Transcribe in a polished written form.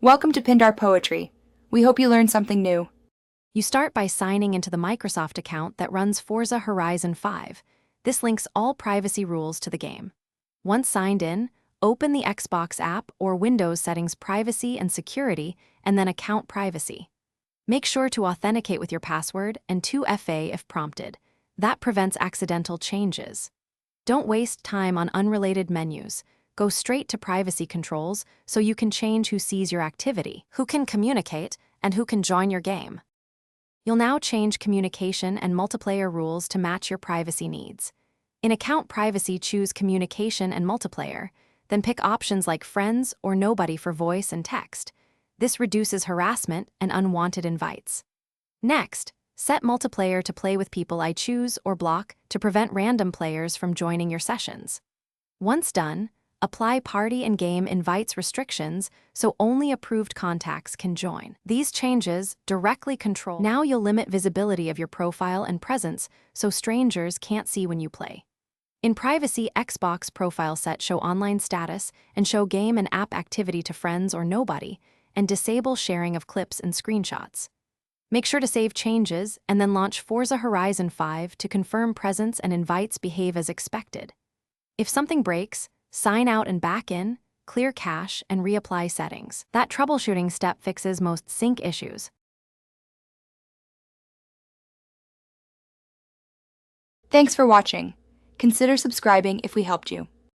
Welcome to Pindar Poetry. We hope you learned something new. You start by signing into the Microsoft account that runs Forza Horizon 5. This links all privacy rules to the game. Once signed in, open the Xbox app or Windows settings Privacy and Security, and then Account Privacy. Make sure to authenticate with your password and 2FA if prompted. That prevents accidental changes. Don't waste time on unrelated menus. Go straight to privacy controls so you can change who sees your activity, who can communicate, and who can join your game. You'll now change communication and multiplayer rules to match your privacy needs. In Account Privacy, choose Communication and Multiplayer, then pick options like Friends or Nobody for voice and text. This reduces harassment and unwanted invites. Next, set Multiplayer to play with people I choose or block to prevent random players from joining your sessions. Once done, apply party and game invites restrictions so only approved contacts can join. These changes directly control. Now you'll limit visibility of your profile and presence so strangers can't see when you play. In Privacy, Xbox profile set show online status and show game and app activity to friends or nobody, and disable sharing of clips and screenshots. Make sure to save changes and then launch Forza Horizon 5 to confirm presence and invites behave as expected. If something breaks, sign out and back in, clear cache, and reapply settings. That troubleshooting step fixes most sync issues. Thanks for watching. Consider subscribing if we helped you.